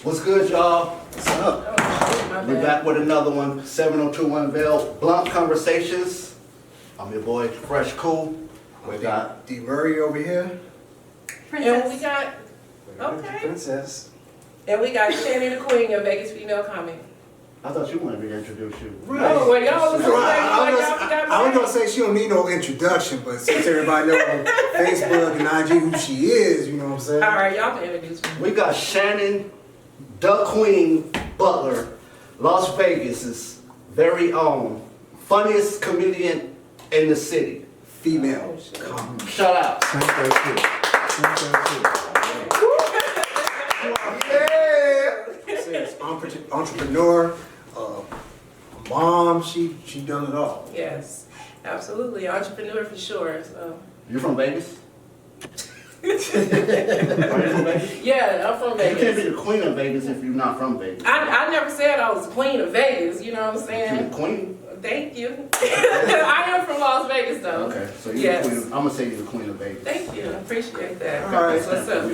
What's good, y'all? What's up? We're back with another one, 702 Unveiled Blunt Conversations. I'm your boy, Fresh Cool. We got D. Murray over here. And we got, okay. Princess. And we got Shannon Da Queen of Vegas Female Comic. I thought you wanted me to introduce you. Right. Oh, well, y'all was I was gonna say she don't need no introduction, but since everybody knows on Facebook and IG who she is, you know what I'm saying? All right, y'all can introduce me. We got Shannon Da Queen Butler, Las Vegas' very own funniest comedian in the city. Female. Shout out. Says entrepreneur, mom, she done it all. Yes, absolutely. Entrepreneur for sure. So. You from Vegas? Are you from Vegas? Yeah, I'm from You can't be Vegas. the queen of Vegas if you're not from Vegas. I never said I was queen of Vegas, you know what I'm You're saying? the queen. Thank you. I am from Las Vegas though. Okay, so you're Yes. the queen. I'm gonna say you're the queen of Vegas. Thank you. I appreciate that. All right. That's what's up.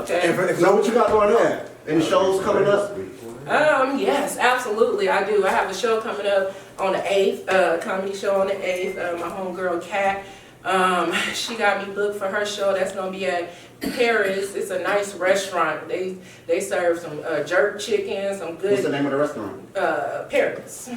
Okay. So what you got going on? Any shows coming up? Yes, absolutely, I do. I have a show coming up on the 8th, comedy show on the 8th. My homegirl Kat, she got me booked for her show. That's gonna be at Paris. It's a nice restaurant. They serve some jerk chicken, some What's the good name of the restaurant? Paris.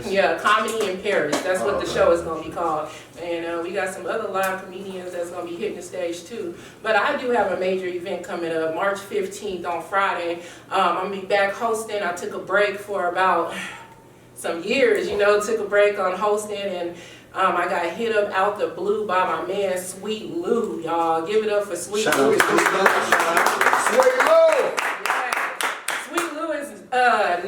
Yeah, comedy in Paris. That's what the show is gonna be called. And we got some other live comedians that's gonna be hitting the stage too. But I do have a major event coming up, March 15th on Friday. I'm gonna be back hosting. I took a break for about some years, took a break on hosting, and I got hit up out the blue by my man Sweet Lou, y'all. Give it up for Sweet Shout Lou. out. Sweet Lou is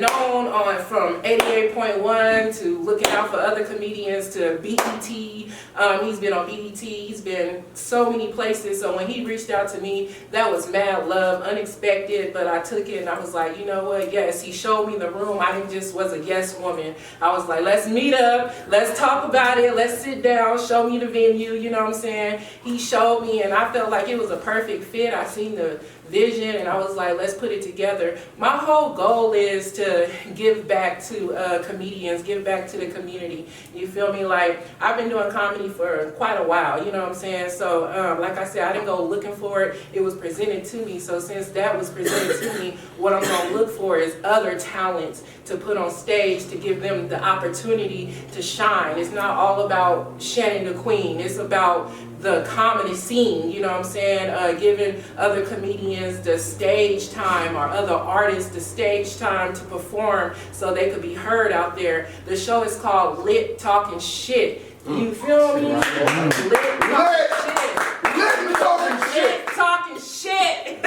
known from 88.1 to looking out for other comedians to BET. He's been on BET. He's been so many places. So when he reached out to me, that was mad love, unexpected. But I took it and I was like, you know what? Yes, he showed me the room. I didn't just was a yes woman. I was like, let's meet up. Let's talk about it. Let's sit down. Show me the venue. You know what I'm saying? He showed me and I felt like it was a perfect fit. I seen the vision and I was like, let's put it together. My whole goal is to give back to comedians, give back to the community. You feel me? Like, I've been doing comedy for quite a while, you know what I'm saying? So, like I said, I didn't go looking for it. It was presented to me. So since that was presented to me, what I'm going to look for is other talents to put on stage to give them the opportunity to shine. It's not all about Shannon Da Queen. It's about the comedy scene, you know what I'm saying? Giving other comedians the stage time or other artists the stage time to perform so they could be heard out there. The show is called Lit Talking Shit. You feel me? Lit Talking Shit.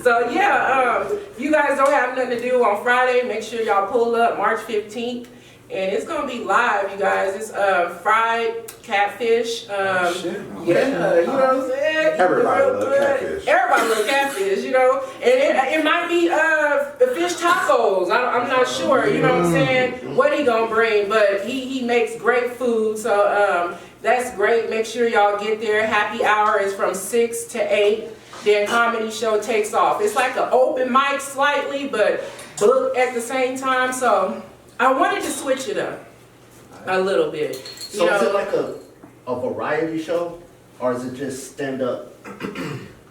So yeah, you guys don't have nothing to do on Friday. Make sure y'all pull up March 15th. And it's gonna be live, you guys. It's fried catfish. Yeah, you know what I'm saying? Everybody loves catfish. Everybody loves catfish, And it might be fish tacos. I'm not sure, you know what I'm saying? What he gonna bring, but he makes great food, so that's great. Make sure y'all get there. Happy hour is from 6 to 8. Then comedy show takes off. It's like an open mic slightly, but book at the same time. So I wanted to switch it up a little bit. So is it like a variety show, or is it just stand-up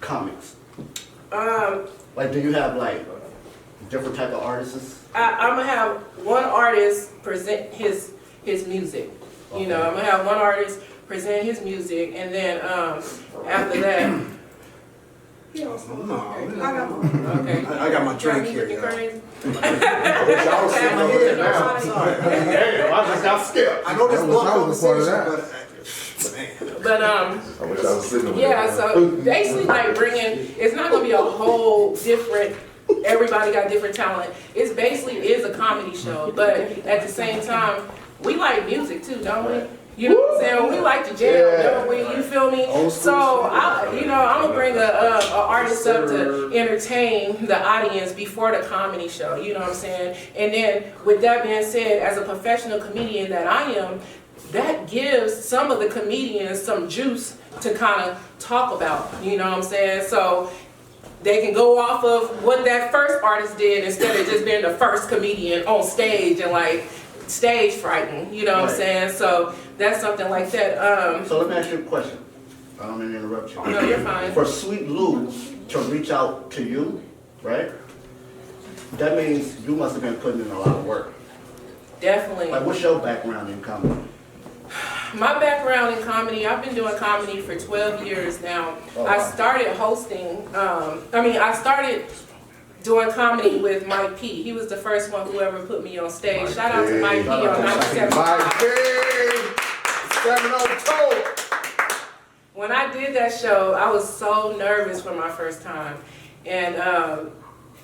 comics? Like, do you have like different type of artists? I'm gonna have one artist present his music. Okay. I'm gonna have one artist present his music, and then after that. Okay. I got my drink here. Y'all sitting over there now. Damn, I just got skipped. I know this long conversation, But I wish I was sitting over yeah, there. so basically like it's not gonna be a whole different, everybody got different talent. It's basically is a comedy show, but at the same time, we like music too, don't we? You know what I'm saying? We like to jam, don't we? You feel me? So, I'm gonna bring a artist up to entertain the audience before the comedy show, you know what I'm saying? And then, with that being said, as a professional comedian that I am, that gives some of the comedians some juice to kind of talk about, you know what I'm saying? So, they can go off of what that first artist did instead of just being the first comedian on stage and like stage frightened, you know what I'm saying? So that's something like that. So let me ask you a question. I don't mean to interrupt you. No, you're fine. For Sweet Lou to reach out to you, right? That means you must have been putting in a lot of work. Definitely. Like, what's your background in comedy? My background in comedy, I've been doing comedy for 12 years now. Oh, wow. I started hosting, I started doing comedy with Mike P. He was the first one who ever put me on stage. Shout out to Mike P on 97. Mike P. 702. When I did that show, I was so nervous for my first time. And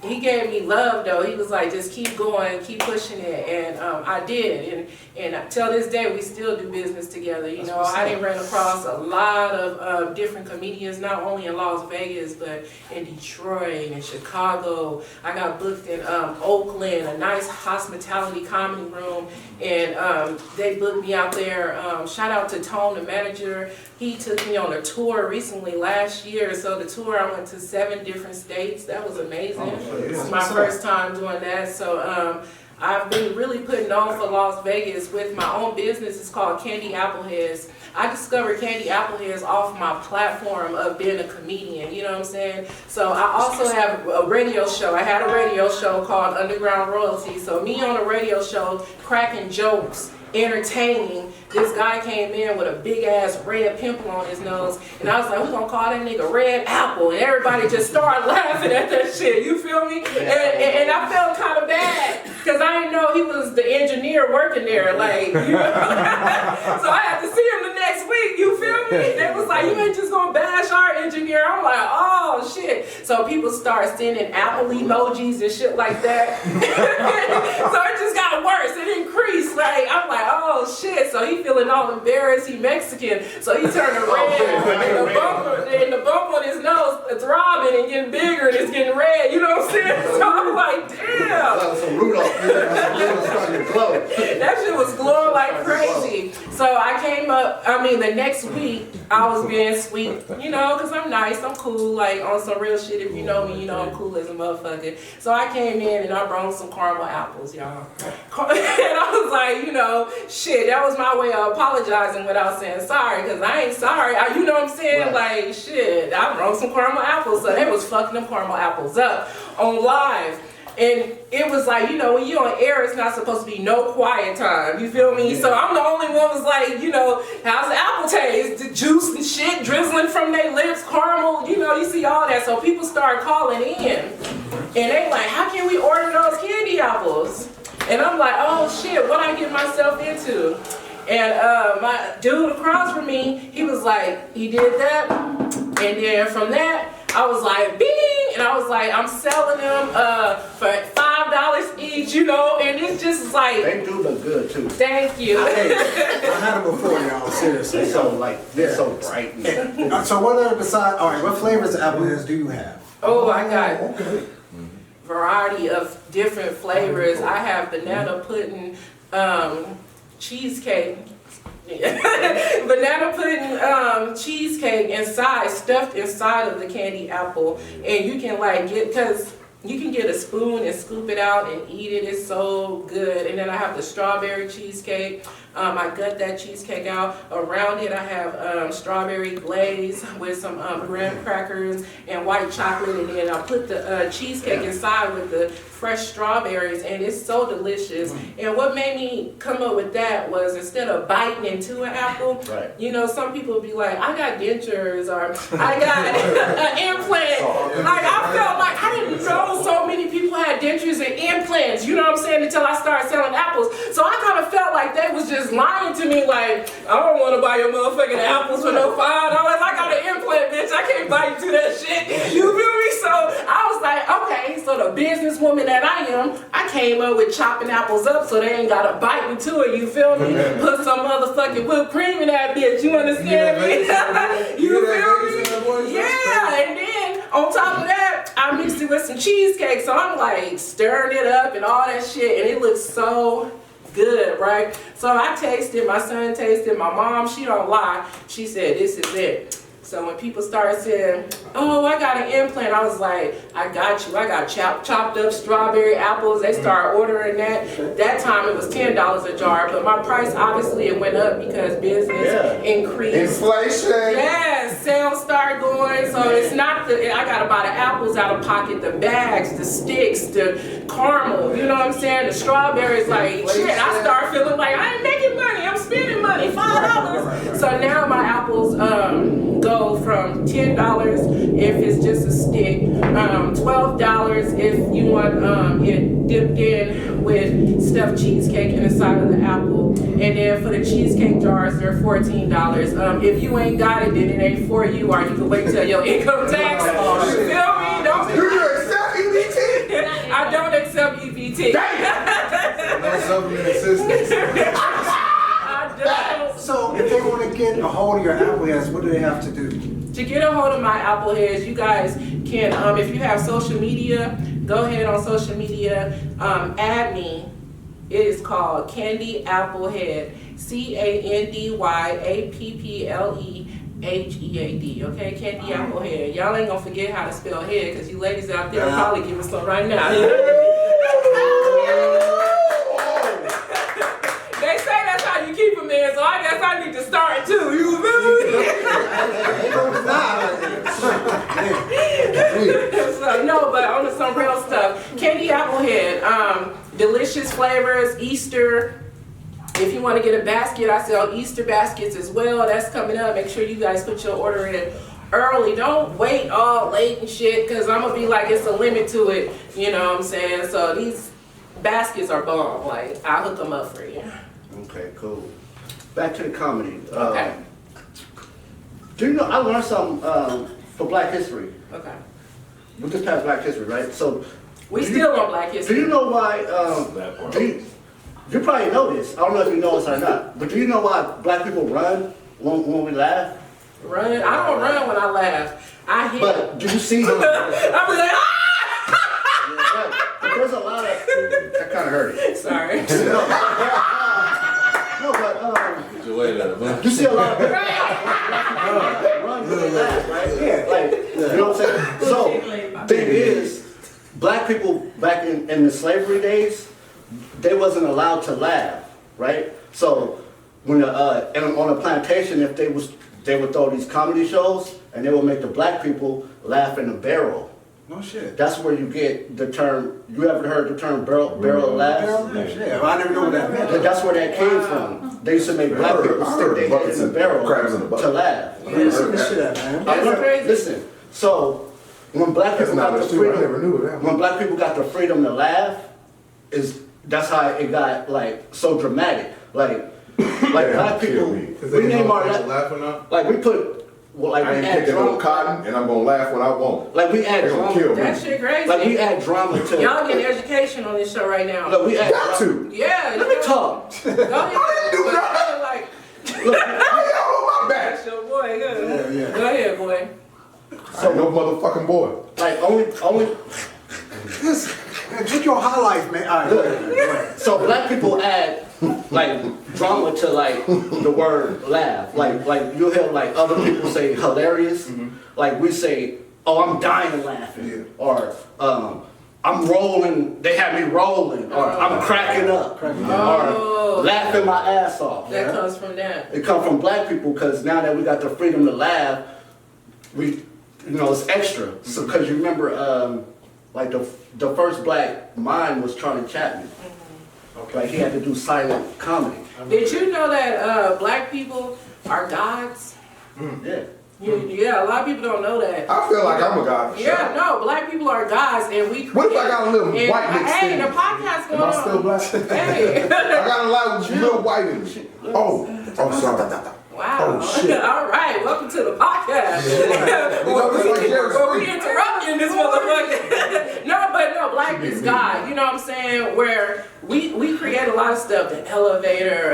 he gave me love though. He was like, just keep going, keep pushing it. And I did. And till this day, we still do business together. You know, I done ran across a lot of different comedians, not only in Las Vegas, but in Detroit and Chicago. I got booked in Oakland, a nice hospitality comedy room. And they booked me out there. Shout out to Tone, the manager. He took me on a tour recently last year. So the tour, I went to 7 different states. That was amazing. This is my first time doing that. So I've been really putting on for Las Vegas with my own business. It's called Candy Appleheads. I discovered Candy Appleheads off my platform of being a comedian, you know what I'm saying? So I also have a radio show. I had a radio show called Underground Royalty. So me on a radio show, cracking jokes, entertaining. This guy came in with a big ass red pimple on his nose, and I was like, we're gonna call that nigga Red Apple, and everybody just started laughing at that shit, you feel me? And I felt kind of bad, because I didn't know he was the engineer working there, like, you know? So I had to see him the next week, you feel me? They was like, you ain't just gonna bash our engineer. I'm like, oh shit. So people start sending Apple emojis and shit like that. So it just got worse, it increased, like, I'm like, oh shit. So he feeling all embarrassed, he Mexican, so he turning red, and the bump on his nose throbbing and getting bigger and it's getting red, you know what I'm saying? So I'm like, damn. Some Rudolph. That shit was glowing like crazy. So I came up, the next week, I was being sweet, you know, because I'm nice, I'm cool, like on some real shit. If you know me, you know I'm cool as a motherfucker. So I came in and I brought some caramel apples, y'all. And I was like, you know, shit, that was my way of apologizing without saying sorry, because I ain't sorry. You know what I'm saying? Right. Like, shit, I brought some caramel apples. So they was fucking them caramel apples up on live. And it was like, you know, when you're on air, it's not supposed to be no quiet time. You feel me? Yeah. So I'm the only one was like, you know, how's the apple taste? The juice and shit drizzling from their lips, caramel, you know, you see all that. So people start calling in. And they like, how can we order those candy apples? And I'm like, oh shit, what I get myself into? And my dude across from me, he was like, he did that. And then from that, I was like, bing! And I was like, I'm selling them for $5 each, you know, and it's just like... They do look good, too. Thank you. I had them before, y'all, seriously. They're so bright. So what other besides, all right, what flavors of Appleheads do you have? Oh, I got variety of different flavors. I have banana pudding, cheesecake. Banana pudding cheesecake inside, stuffed inside of the candy apple, and you can like you can get a spoon and scoop it out and eat it. It's so good. And then I have the strawberry cheesecake. I gut that cheesecake out. Around it I have strawberry glaze with some graham crackers and white chocolate, and then I put the cheesecake inside with the fresh strawberries, and it's so delicious. And what made me come up with that was, instead of biting into an apple, right, you know, some people be like, I got dentures, or I got an implant. Like, I felt like I didn't know so many people had dentures and implants, you know what I'm saying, until I started selling apples. So I kind of felt like they was just lying to me, like, I don't want to buy your motherfucking apples for no $5. I got an implant, bitch. I can't bite into that shit. You feel me? So I was like, okay, so the businesswoman that I am, I came up with chopping apples up so they ain't got to bite into it, you feel me? Put some motherfucking whipped cream in that bitch, you understand me? You feel me? Yeah, and then on top of that, I mixed it with some cheesecake, so I'm like stirring it up and all that shit, and it looks so good, right? So I tasted, my son tasted, my mom, she don't lie, she said this is it. So when people started saying, oh, I got an implant, I was like, I got you. I got chopped up strawberry apples. They started ordering that. That time it was $10 a jar, but my price, obviously, it went up because business increased. Inflation. Yes, sales started going. So it's not I got to buy the apples out of pocket, the bags, the sticks, the caramel, you know what I'm saying? The strawberries, like, shit, I start feeling like I ain't making money. I'm spending money, $5. So now my apples go from $10 if it's just a stick, $12 if you want it dipped in with stuffed cheesecake in the side of the apple, and then for the cheesecake jars they're $14. If you ain't got it, then it ain't for you, or you can wait till your income tax. You feel me? Do you accept EBT? I don't accept EBT. No government assistance. So if they want to get a hold of your apple heads, what do they have to do? To get a hold of my apple heads, you guys can, if you have social media, go ahead on social media, add me. It is called Candy Applehead, CandyApplehead, okay? Candy Applehead. Y'all ain't gonna forget how to spell head, because you ladies out there probably giving some right now. They say that's how you keep them in, so I guess I need to start too. You feel me? So, no, but on to some real stuff. Candy Applehead, delicious flavors, Easter. If you want to get a basket, I sell Easter baskets as well. That's coming up. Make sure you guys put your order in early. Don't wait all late and shit, because I'm going to be like, it's a limit to it. You know what I'm saying? So these baskets are bomb. Like, I'll hook them up for you. Okay, cool. Back to the comedy. Okay. Do you know, I learned something for Black History. Okay. We just passed Black History, right? So We still on Black History. do you know why, you probably know this, I don't know if you know this or not, but do you know why Black people run when we laugh? Run? I don't run when I laugh. I hit. But do you see I be like, But there's a lot of, that kind of hurt it. Sorry. No, but Get your weight up, man. you see a lot of people run when they laugh, right? Yeah. Like, you know what I'm saying? So, thing is, Black people back in the slavery days, they wasn't allowed to laugh, right? So, when on a plantation, if they would throw these comedy shows, and they would make the Black people laugh in a barrel. No shit. That's where you get the term. You ever heard the term barrel laugh? Yeah, I never know what that meant. That's where that came from. They used to make Black people stick their heads in the barrel to laugh. Where's some shit at, man? I learned, listen, so when Black people got the freedom, when Black people got the freedom to laugh, that's how it got like so dramatic. Like Black people, we name our laughing up. like we put. Well, like I ain't picking no cotton, and I'm gonna laugh when I want. Like we add They gonna drama. kill me. that shit crazy. Like we add drama to. Y'all getting education on this show right now. Look, we add Got to. Yeah. Let me talk. Go ahead. I didn't do nothing. Like, How y'all on my back? that's your boy. Good. Yeah. Go ahead, boy. So no motherfucking boy. Like only. Listen, man, take your high life, man. All right, go ahead. So Black people add like drama to like the word laugh. Like you'll hear like other people say hilarious. Like we say, oh, I'm dying laughing, or I'm rolling. They had me rolling, or I'm cracking up, or laughing my ass off. That comes from that. It comes from Black people because now that we got the freedom to laugh, it's extra. So because you remember, like the first Black mime was Charlie Chaplin. Okay. Like he had to do silent comedy. Did you know that Black people are gods? Yeah. Yeah, a lot of people don't know that. I feel like I'm a god. For Yeah, sure. no, Black people are gods, and we. What if I got a little and, white mixed Hey, in? the podcast going Am I on. still black? Hey. I got a lot of little white in me. Oh, sorry. Wow. Oh, shit. All right, welcome to the podcast. Where we interrupting this motherfucker. No, Black is God. You know what I'm saying? Where we create a lot of stuff. The elevator,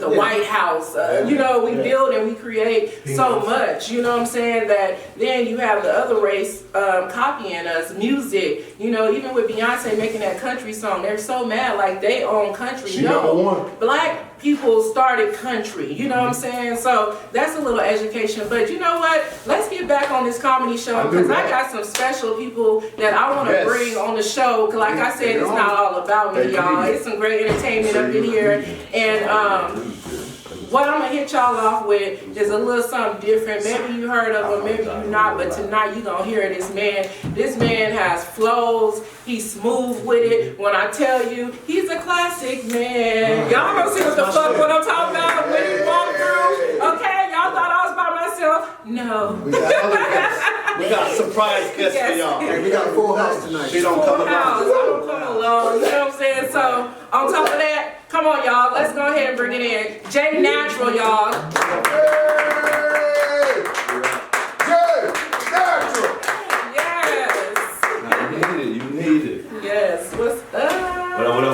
the White House. We build and we create so much. You know what I'm saying? That then you have the other race copying us. Music. Even with Beyonce making that country song, they're so mad like they own country. She number one. Black people started country. You know what I'm saying? So that's a little education. But you know what? Let's get back on this comedy show because I got some special people that I want to bring on the show. Cause like I said, it's not all about me, y'all. It's some great entertainment up in here. And what I'm gonna hit y'all off with is a little something different. Maybe you heard of him, maybe you not, but tonight you gonna hear this man. This man has flows. He's smooth with it. When I tell you, he's a classic man. Y'all gonna see what the fuck what I'm talking about when he walked through. Okay, y'all thought I was by myself? No. We got a surprise guest for y'all. Hey, we got a full house tonight. She don't come along. I don't come along. You know what I'm saying? So on top of that, come on, y'all. Let's go ahead and bring it in. Jay Natural, y'all. Jay Natural. Yes. You need it. Yes. What's up? What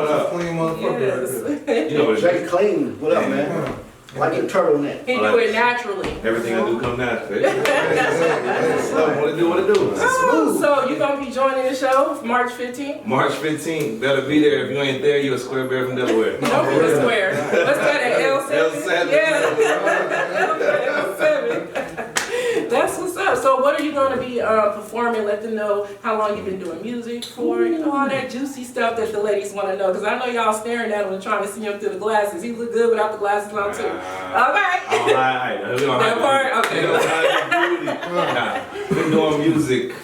up? Clean motherfucker. Yes. You know what it Jay is. Clean, what up, man? Like a turtleneck. He do it naturally. Everything I do come naturally. What it do? Oh, so you gonna be joining the show March 15th? March 15th, better be there. If you ain't there, you a square bear from Delaware. Don't be a square. What's that at L7? L7. Yeah. L7. That's what's up. So what are you going to be performing? Let them know how long you've been doing music for, you know, all that juicy stuff that the ladies want to know. Because I know y'all staring at him and trying to see him through the glasses. He look good without the glasses on too. All right. That part? Okay. Been doing music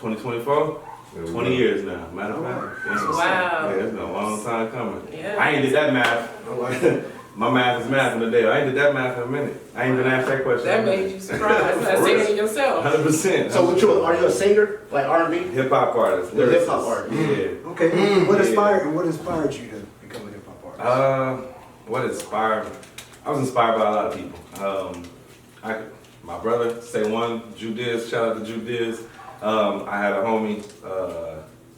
2024. 20 years now, matter of fact. Wow. Yeah, it's been a long time coming. Yeah. I ain't did that math. My math is math in the day. I ain't did that math in a minute. I ain't been asked that question. That made you surprised. That's singing it yourself. 100%. So are you a singer? Like R&B? Hip hop artist. The hip hop artist. Yeah. Okay. What inspired you to become a hip hop artist? What inspired me? I was inspired by a lot of people. My brother, say one, Judiz, shout out to Judiz. I had a homie,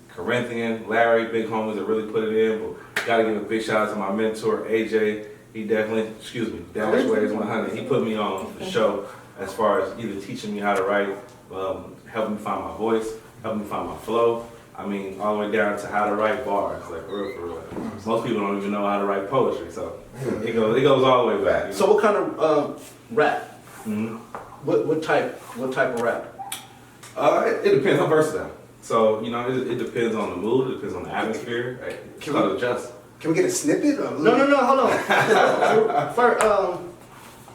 Corinthian, Larry, big homies that really put it in. But gotta give a big shout out to my mentor, AJ. He definitely, Dash Waves 100. He put me on the show as far as either teaching me how to write, helping me find my voice, helping me find my flow. I mean, all the way down to how to write bars, like for real. Most people don't even know how to write poetry, so it goes all the way back. So what kind of rap? Mm-hmm. What type of rap? It depends. I'm versatile. So, you know, it depends on the mood, it depends on the atmosphere. It's got to adjust. Can we get a snippet? No, hold on. First,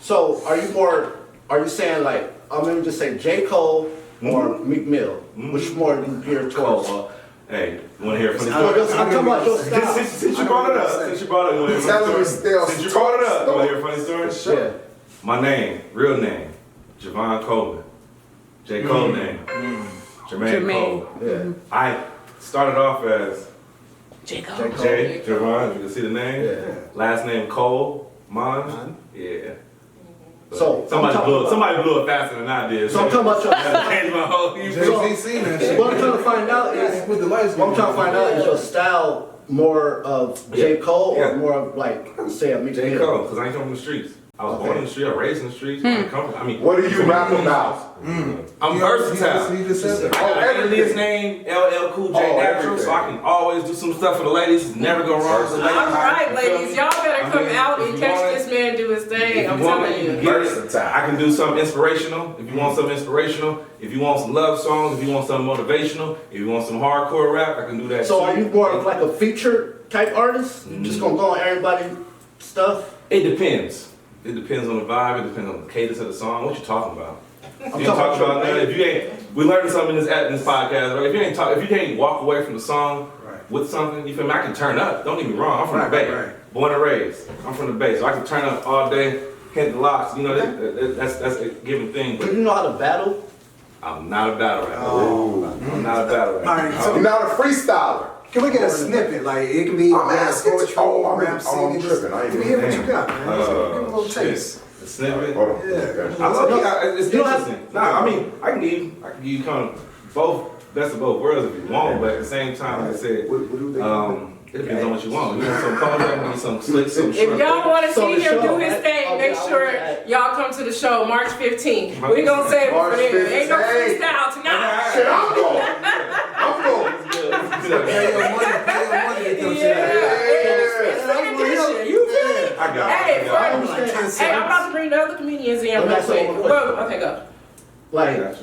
so are you saying like, let me just say J. Cole or Meek Mill? Which more do you gear towards? Hey, you want to hear from the I'm talking about your style. Since you brought it up, you want to hear a funny story? Sure. Yeah. My name, real name, Javon Coleman. J. Cole name, Jermaine Cole. Yeah. I started off as J. Cole. J. Javon, you can see the name. Yeah. Last name Cole, Mon. Yeah. So somebody blew it faster than I did. So I'm talking about your changed my whole What I'm trying to find out is your style more of J. Cole or more of like say a Meek J. Mill? Cole, because I ain't come from the streets. I was born in the street, I was raised in the streets. What do you rap about? I'm versatile. His name LL Cool J Natural, so I can always do some stuff for the ladies. It's never go wrong. All right, ladies, y'all better come out and catch this man do his thing. I'm telling you. I can do something inspirational. If you want something inspirational, if you want some love songs, if you want something motivational, if you want some hardcore rap, I can do that. So are you more of like a feature type artist? You just gonna go on everybody's stuff? It depends. It depends on the vibe. It depends on the cadence of the song. What you talking about? I'm talking about if you ain't, we learned something in this podcast, right? If you can't walk away from the song with something, you feel me? I can turn up. Don't get me wrong. I'm from the Bay, born and raised. I'm from the Bay, so I can turn up all day, hit the locks. You know, that's a given thing. Do But you know how to battle? I'm not a battle rapper. I'm not a battle rapper. All right, so You're not a freestyler. can we get a snippet? Like it can be poetry, rap, singing. tripping. Let me hear what you got, man. Give me a little taste. The snippet. Hold on. Yeah. I love it's interesting. I mean, I can give you kind of both best of both worlds if you want, but at the same time, like I said, it depends on what you want. You want some color, you want some slick, some short. If y'all want to So see the him show, do his right? thing, make sure y'all come to the show March 15th. We're going to save it for there. Ain't no freestyle tonight. Shit, I'm going. Pay your money to come see that. Hey, I'm about to bring the other comedians in real quick. Okay, go. Like,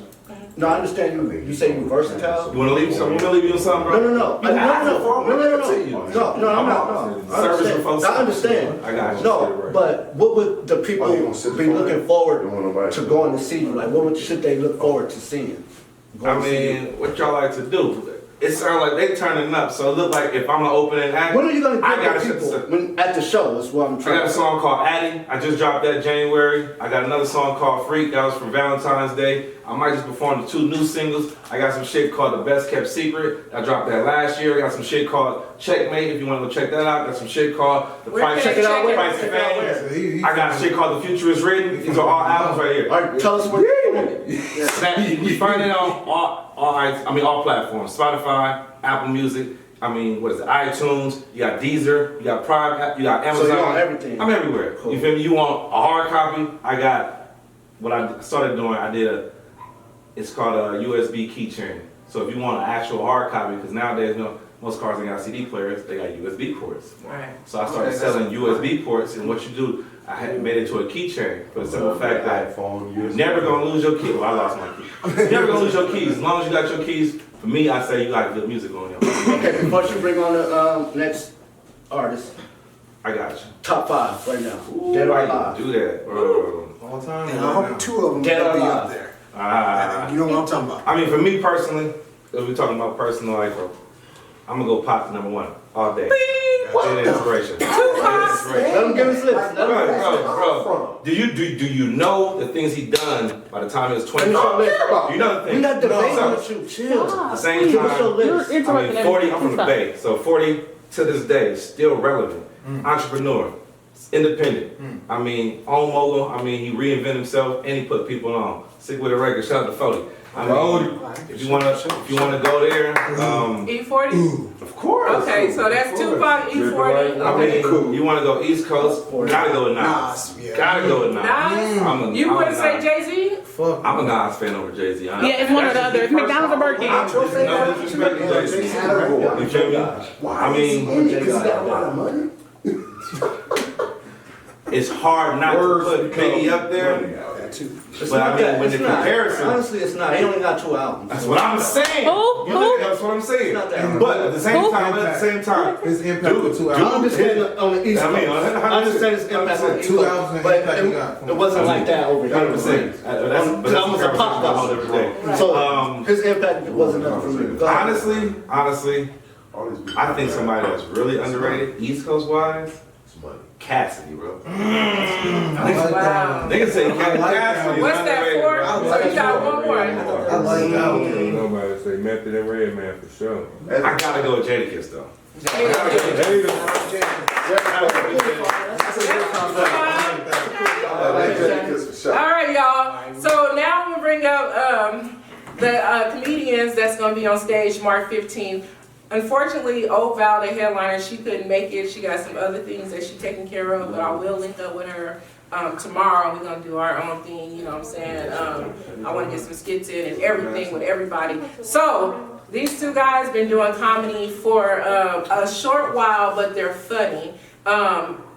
no, I understand you. You say you versatile. You want to leave something? You want to leave you on something, bro? No, I'm not. I understand. I got you. No, but what would the people be looking forward to going to see you? Like, should they look forward to seeing? I mean, what y'all like to do? It sounds like they turning up, so it look like if I'm an opening act, when are you gonna I get people at the show? Is what I'm trying. I got a song called Addy. I just dropped that January. I got another song called Freak. That was for Valentine's Day. I might just perform the 2 new singles. I got some shit called The Best Kept Secret. I dropped that last year. I got some shit called Checkmate. If you want to go check that out, got some shit called The Price. Check it out. Price of Fame. I got shit called The Future Is Written. These are all albums right here. All right, tell us where You find it on all platforms. Spotify, Apple Music, iTunes, you got Deezer, you got Prime, you got Amazon. So you're on everything. I'm everywhere. Cool. You feel me? You want a hard copy? I got, what I started doing, it's called a USB keychain. So if you want an actual hard copy, because nowadays, most cars ain't got CD players, they got USB ports. Right. So I started selling USB ports, and what you do, I had made it to a keychain for the simple fact that you're never gonna lose your keys. Well, I lost my keys. You're never gonna lose your keys. As long as you got your keys, for me, I say you got good music on you. Okay, before you bring on the next artist, I got you. top 5 right now. Ooh, Dead or why alive. you do that, bro? All time. And I hope 2 of them Dead will or be alive. up there. You know what I'm talking about. I mean, for me personally, if we're talking about personal life, I'm gonna go pop number 1 all day. What? Inspiration. Let him give us lips. Bro. Do you know the things he done by the time he was 25? You know the things. We're not debating with you. Chill. At the same time, 40, I'm from the Bay, so 40 to this day, still relevant. Entrepreneur, independent. Own mogul. He reinvented himself and he put people on. Sick with a record, shout out to 40. If you wanna go there, E40? of course. Okay, so that's Tupac, E40. You wanna go East Coast, gotta go with Nas. Gotta go with Nas. You wouldn't say Jay-Z? I'm a Nas fan over Jay-Z. Yeah, it's one or the other. It's McDonald's or Burger King. No disrespect to Jay-Z. You feel me? It's hard not to put Biggie up there. But when the comparison, honestly, it's not. He only got 2 albums. That's what I'm saying. That's what I'm saying. But at the same time, his impact with 2 I albums. understand on the East Coast. I understand his impact on the East 2 Coast. albums and But impact you got. it wasn't like that over here. 100%. But I was a pop guy. So his impact wasn't nothing for me. Honestly, I think somebody that's really underrated, East Coast wise, Cassidy, bro. Wow. Niggas say Cassidy. What's that for? So you got one more. I like that one. Nobody say Method and Redman for sure. I gotta go with Jadakiss though. All right, y'all. So now I'm gonna bring up the comedians that's gonna be on stage March 15th. Unfortunately, Old Val, the headliner, she couldn't make it. She got some other things that she's taking care of, but I will link up with her tomorrow. We're gonna do our own thing, you know what I'm saying? I wanna get some skits in and everything with everybody. So, these 2 guys been doing comedy for a short while, but they're funny.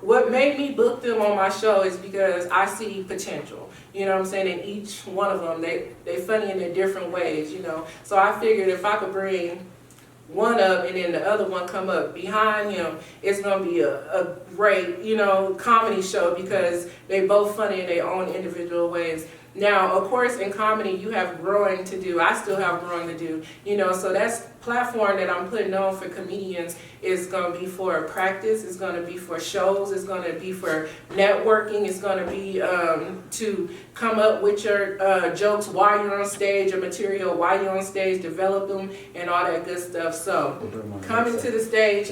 What made me book them on my show is because I see potential. You know what I'm saying? In each one of them, they funny in their different ways, you know? So I figured if I could bring one up and then the other one come up behind him, it's gonna be a great, comedy show because they both funny in their own individual ways. Now, of course, in comedy, you have growing to do. I still have growing to do, so that's platform that I'm putting on for comedians is going to be for practice, it's going to be for shows, it's going to be for networking, it's going to be to come up with your jokes while you're on stage, your material while you're on stage, develop them, and all that good stuff. So, coming to the stage,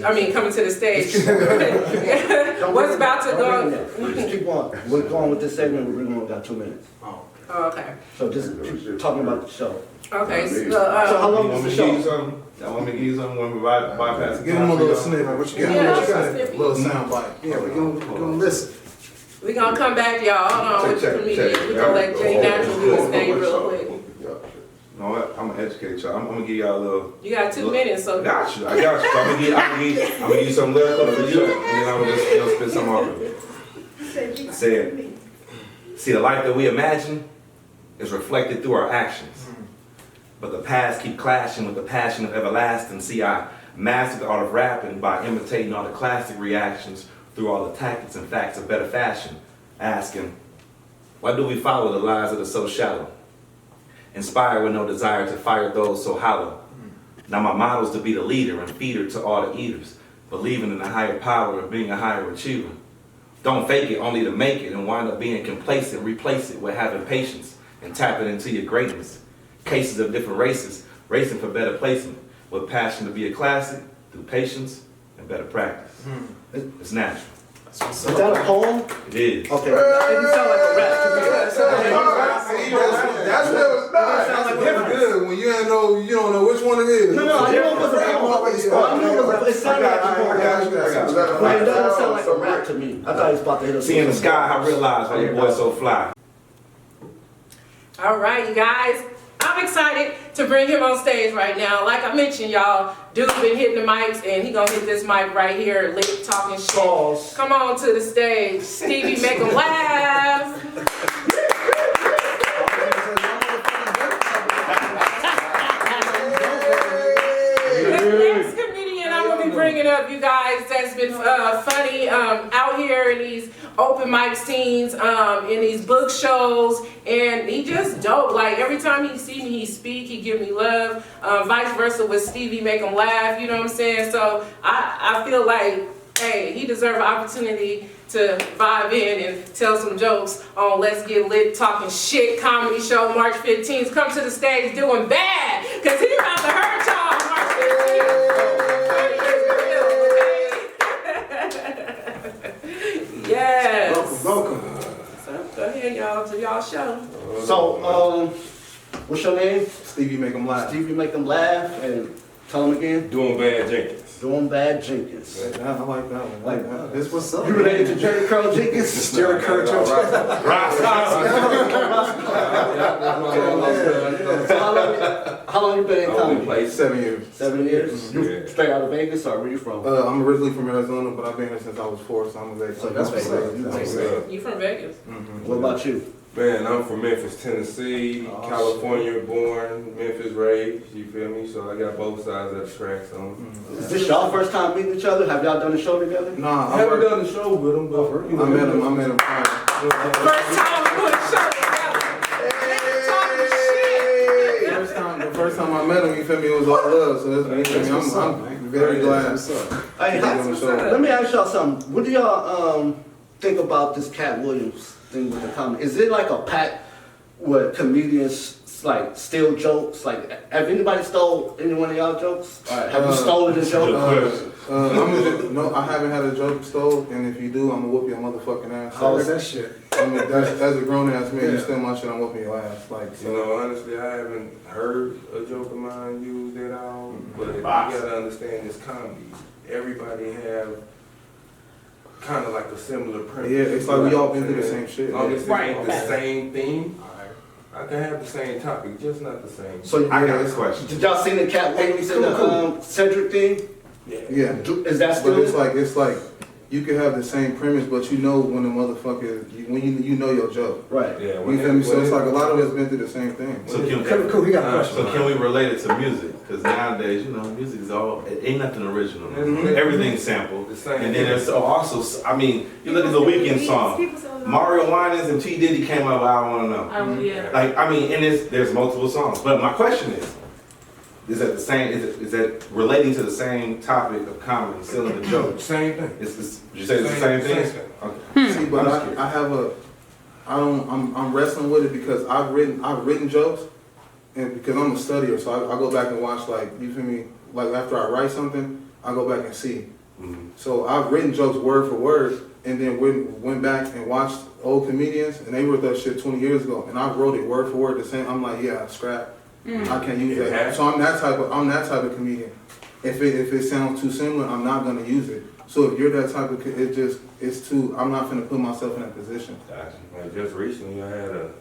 what's about to go? Just keep on. We're going with this segment, we're only got 2 minutes. Oh, okay. So just keep talking about the show. Okay, so how long is the show? I want to give you something. Want to bypass? Give them a little snippet. What you got? Yeah, What you got? snippet. Little sound bite. Yeah, we're gonna listen. We're going to come back, y'all. Hold on with the comedian. We're going to let Jay Natural do his thing real quick. You know what? I'm going to educate y'all. I'm going to give y'all a little... You got 2 minutes, so... I got you. So I'm going to give you some lyrical for you, and then I'm going to just spit some off of it. Said, see, the life that we imagine is reflected through our actions. But the past keep clashing with the passion of everlasting. See, I mastered the art of rapping by imitating all the classic reactions through all the tactics and facts of better fashion. Asking, why do we follow the lies that are so shallow? Inspired with no desire to fire those so hollow. Now my motto is to be the leader and feeder to all the eaters, believing in the higher power of being a higher achiever. Don't fake it only to make it and wind up being complacent. Replace it with having patience and tapping into your greatness. Cases of different races, racing for better placement, with passion to be a classic, through patience and better practice. It's natural. Is that a poem? It is. Okay. You sound like a rap to me. That's what it's not. It's good when you don't know which one it is. No, I know it was a poem. It sounded like a poem. But it doesn't sound like a rap to me. I thought he was about to hit us. See in the sky, I realized why your boy so fly. All right, you guys. I'm excited to bring him on stage right now. Like I mentioned, y'all, dude's been hitting the mics, and he gonna hit this mic right here, lit, talking shit. Balls. Come on to the stage, Stevie, make him laugh. The next comedian I'm gonna be bringing up, you guys, that's been funny out here in these open mic scenes, in these book shows, and he just dope. Like every time he see me, he speak, he give me love. Vice versa with Stevie, make him laugh. You know what I'm saying? So I feel like, hey, he deserves an opportunity to vibe in and tell some jokes on Let's Get Lit Talking Shit comedy show March 15th. Come to the stage doing bad, because he about to hurt y'all March 15th. Yes. Welcome. So go ahead, y'all, to y'all show. So, what's your name? Stevie make them laugh. Stevie, make them laugh, and tell them again. Doing Bad Jenkins. Doing Bad Jenkins. I like that one. Like that. This what's up. You related to Jerry Curl Jenkins? Jerry Curl Jenkins. So how long you been in comedy? 7 years. 7 years? You Yeah. straight out of Vegas, or where you from? I'm originally from Arizona, but I've been here since I was 4, so I'm a Vegas. So that's what's up. That's what's up. You from Vegas? What about you? Man, I'm from Memphis, Tennessee, Oh, California born, Memphis raised, you feel me? So I got both sides of the tracks on. Is this y'all first time meeting each other? Have y'all done a show together? Nah, I haven't done the show with him, but you know, I met him prior. First time we put a show together. The first time I met him, you feel me, it was all love. So I'm very glad. Hey, let me ask y'all something. What do y'all think about this Cat Williams thing with the comedy? Is it like a pack where comedians like steal jokes? Like, have anybody stole any one of y'all jokes? All right, have you stolen a joke? No, I haven't had a joke stole, and if you do, I'm gonna whoop your motherfucking ass. How is that shit? I mean, as a grown ass man, you steal my shit, I'm whooping your ass. Like, You know, honestly, I haven't heard a joke of mine used at all, but you gotta understand this comedy. Everybody have kind of like a similar premise. Yeah, it's like we all been through the same shit. As long as it's Right. the same theme, I can have the same topic, just not the same. So I got this question. did y'all see the Cat Williams and the Cedric thing? Yeah. Is that But still? it's like you can have the same premise, but you know when the motherfucker, when you know your joke. Right. Yeah, You feel me? So it's like a lot of us been through the same thing. So can, Cool, we got a question. so can we relate it to music? Because nowadays, you know, music is all, it ain't nothing original. Everything's sampled. The same. And then there's also, I mean, you look at the Weeknd song. Mario Winans and T. Diddy came out with I Wanna Know. Oh, yeah. Like, I mean, and there's multiple songs. But my question is that the same, is that relating to the same topic of comedy, selling the joke? Same thing. Would you say it's the same thing? Okay. See, but I have I'm wrestling with it because I've written jokes, and because I'm a studier, so I go back and watch, like, you feel me, like after I write something, I go back and see. So I've written jokes word for word, and then went back and watched old comedians, and they wrote that shit 20 years ago, and I wrote it word for word the same. I'm like, yeah, scrap. I can't use that. So I'm that type of comedian. If it sounds too similar, I'm not gonna use it. So if you're that type of, it's too. I'm not gonna put myself in that position. Gotcha. Like just recently, I had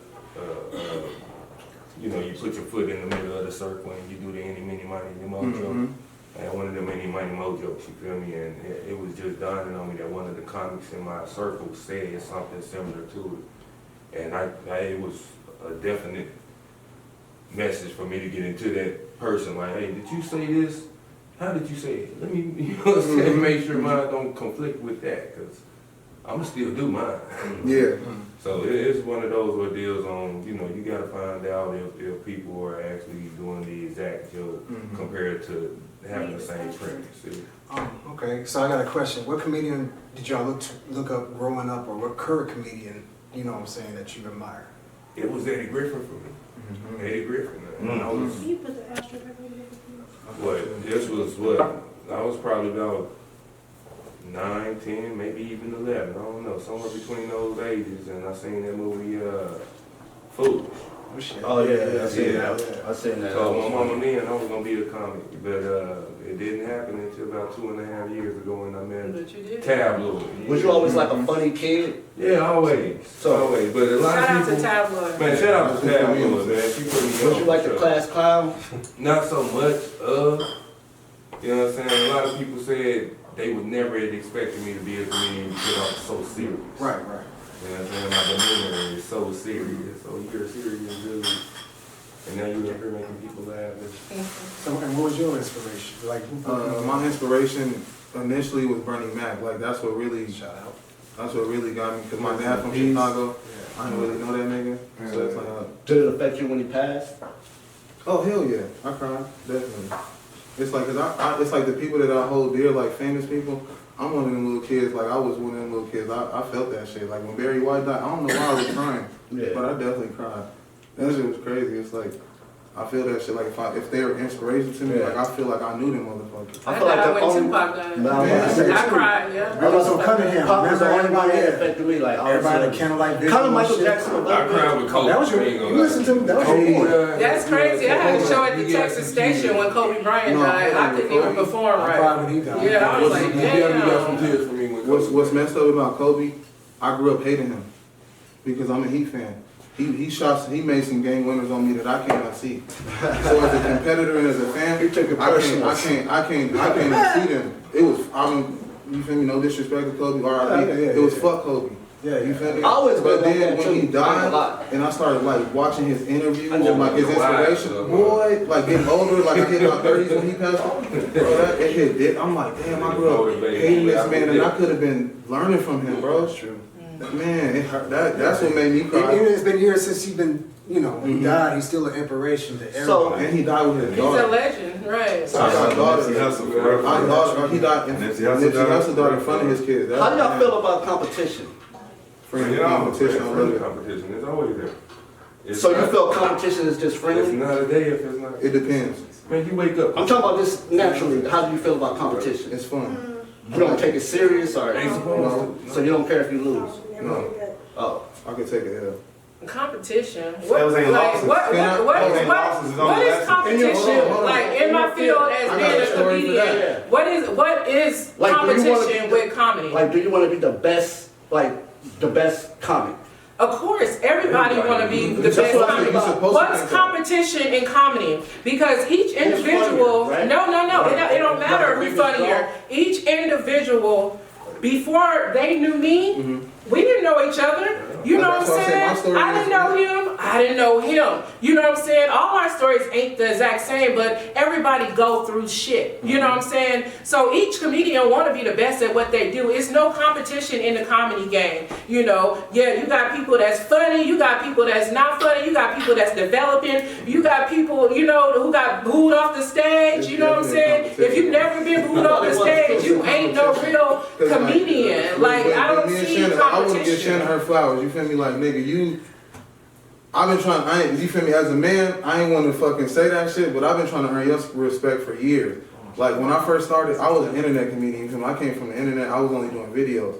you know, you put your foot in the middle of the circle and you do the any, mini, money, your mojo. And one of them Any Money Mo jokes, you feel me? And it was just dawning on me that one of the comics in my circle said something similar to it. And it was a definite message for me to get into that person. Like, hey, did you say this? How did you say it? Let me, you know what I'm saying, make sure mine don't conflict with that, because I'm going to still do mine. Yeah. So it's one of those ordeals on, you know, you got to find out if people are actually doing the exact joke compared to having the same premise. Okay, so I got a question. What comedian did y'all look up growing up, or what current comedian, you know what I'm saying, that you admire? It was Eddie Griffin for me. Eddie Griffin. I was, this was what? I was probably about 9, 10, maybe even 11. I don't know, somewhere between those ages. And I seen that movie, Foolish. Oh shit. Oh yeah, I seen Yeah. that. I seen that. So my mama then I was gonna be a comic, but it didn't happen until about 2.5 years ago when I met But you did. Tabloid. Was you always like a funny kid? Yeah, always. So- Always. But a lot Shout out of to people. Tabloid. Man, shout out to Tabloid, man. She put me Was on you like for the sure. class clown? Not so much of. You know what I'm saying? A lot of people said they would never have expected me to be a comedian because I was so serious. Right. You know what I'm saying? My demeanor is so serious. So you're a serious dude. And now you're up here making people laugh. So, and what was your inspiration? Like, who My inspiration initially was Bernie Mac. Like that's what really got me. Cause my dad from Chicago, I didn't really know that nigga. So it's like, Did it affect you when he passed? oh hell yeah, I cried definitely. It's like, cause it's like the people that I hold dear, like famous people. I'm one of them little kids. Like I was one of them little kids. I felt that shit. Like when Barry White died, I don't know why I was crying, Yeah. but I definitely cried. That shit was crazy. It's like I feel that shit. Like if they were inspiration to me, Yeah. like I feel like I knew them motherfuckers. I feel like the when only. Tupac died. No, I I cried, yeah. I was on Cunningham. Pop was the only Remember one that everybody? affected me. Like Everybody honestly. candlelight video. Kind of and Michael shit. Jackson a I little bit. cried with Kobe. That was your. You listened to that was your boy. That's crazy. I had a show at the Texas station when Kobe Bryant died. I couldn't even perform I cried right. when he died. Yeah, I was like, You definitely got some damn. tears for me when What's messed up about Kobe? I grew up hating him because I'm a Heat fan. He made some game winners on me that I cannot see. So as a competitor and as a fan, He took it I personal. can't see them. It was you feel me? No disrespect to Kobe, R.I.P. Yeah, It was yeah. fuck Kobe. Yeah, You feel me? I always but been then on that when he too. I ain't gonna died, lie. and I started like watching his interview I and never like his knew why. inspiration, boy, like getting older, like I hit my 30s when he passed. Bro, it hit dick. I'm like, damn, I grew up hating this man, and I could have been learning from him, bro. That's true. Man, it hurt. That's what made me Even cry. it's been years since he's been, you know, he died. He's still an inspiration to So- everybody. And he died with his He's a daughter. legend, right. I got a daughter. Nipsey Hussle, forever. I daughter. He died. And Nipsey Nipsey Hussle Hussle died in front of his kids. How do y'all feel about competition? Friendly Yeah, competition. I love friendly it. competition. It's always there. It's So you not- feel competition is just It's friendly? not a day if it's not. It depends. Man, you wake up. I'm talking about just naturally. How do you feel about competition? It's fun. You don't take it serious, or Ain't supposed to. so you don't care if you lose. No, Oh, I can take it L. Competition. Those ain't like, losses. what Those ain't losses, it's only what is lessons. competition? Hold on. Like in my field as I got being a a story for comedian, that. what is Like, do you wanna competition be with comedy? like, do you want to be the best, like the best comic? Of course, everybody want to be the That's best what I think comedy. you're supposed to What's think that. competition in comedy? Because each individual, funnier, right? no, it don't matter Right. who's funnier. Each individual, before they knew me, we didn't know each other. You know what I'm That's why I said my saying? story I is- didn't know him. I didn't know him. You know what I'm saying? All my stories ain't the exact same, but everybody go through shit. You know what I'm saying? So each comedian want to be the best at what they do. It's no competition in the comedy game. You know, yeah, you got people that's funny. You got people that's not funny. You got people that's developing. You got people, you know, who got booed off the stage. You know what I'm saying? If you've never been booed off the stage, you ain't no real comedian. Like, I don't me and see Shannon, I wouldn't give Shannon competition. her flowers. You feel me? Like, nigga, I've been trying, you feel me? As a man, I ain't want to fucking say that shit, but I've been trying to earn your respect for years. Like, when I first started, I was an internet comedian. You feel me? I came from the internet. I was only doing videos.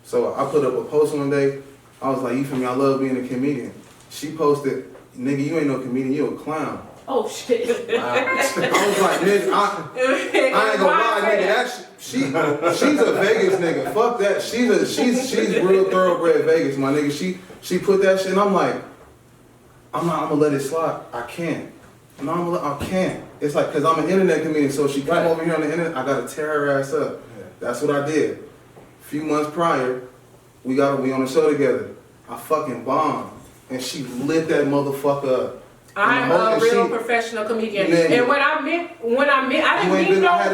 So I put up a post one day. I was like, you feel me? I love being a comedian. She posted, nigga, you ain't no comedian. You a clown. Oh shit. I was like, nigga, I ain't gonna lie, nigga. She's a Vegas nigga. Fuck that. She's real thoroughbred Vegas, my nigga. She put that shit, and I'm like, I'm gonna let it slide. I can't. No, I can't. it's like, cause I'm an internet comedian, so she come over here on the internet, I gotta tear her ass up. Yeah. That's what I did. A few months prior, we on the show together. I fucking bombed, and she lit that motherfucker up. I'm a real professional comedian, and when I meant, I didn't mean no more.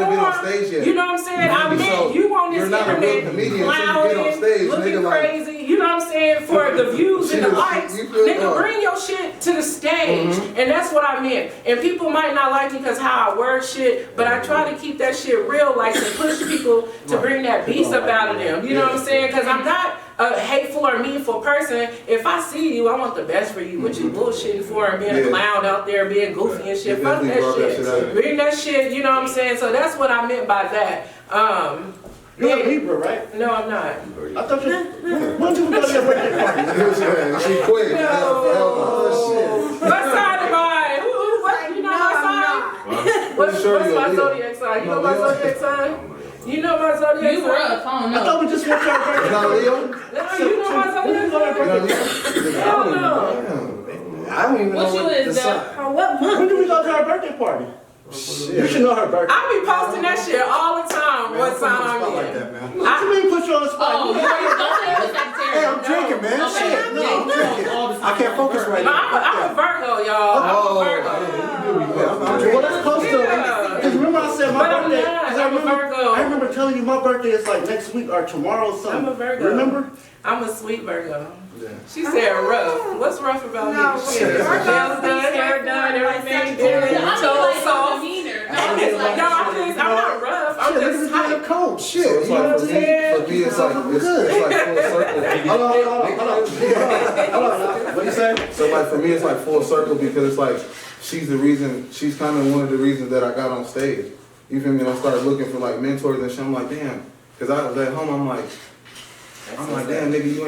You know what I'm saying? I meant you on this internet clowning, looking crazy. You know what I'm saying? For the views and the likes, nigga, bring your shit to the stage, and that's what I meant. And people might not like me because how I word shit, but I try to keep that shit real, like to push people to bring that beast up out of them. You know what I'm saying? Because I'm not a hateful or meanful person. If I see you, I want the best for you. What you bullshitting for and being a clown out there, being goofy and shit. Fuck that shit. Bring that shit, you know what I'm saying? So that's what I meant by that. You're a Libra, right? No, I'm not. I thought you. When did we go to your birthday party? She quit. No. What side am I? What? You know my sign? What's my zodiac sign? You know my zodiac sign? You know my zodiac sign? You rough, I don't know. I thought we just went to your birthday. Not Leo? No, you know my zodiac sign? Hell no. I don't even know What you is, though? What month? When did we go to her birthday party? Shit. You should know her birthday. I be posting that shit all the time. What sign I'm in? like that, man. What you mean put you on the spot? Oh, don't say the secretary. Hey, I'm drinking, man. Shit, no, I'm drinking. I can't focus right No, now. I'm a Virgo, y'all. I'm a Virgo. Well, that's close to. Because remember I said my But I'm birthday. not. 'cause I'm a Virgo. I remember telling you my birthday is like next week or tomorrow or something. I'm a Virgo. Remember? I'm a sweet Virgo. She said rough. What's rough about me? Shit. Nails done, hair done, everything done. Toes soft. I'm not rough. I'm just hype. Cold shit. So it's like, for me, it's like full circle. Hold on. What you say? So like for me, it's like full circle because it's like she's the reason. She's kind of one of the reasons that I got on stage. You feel me? And I started looking for like mentors and shit. I'm like, damn. Because I was at home. I'm like, damn, nigga, you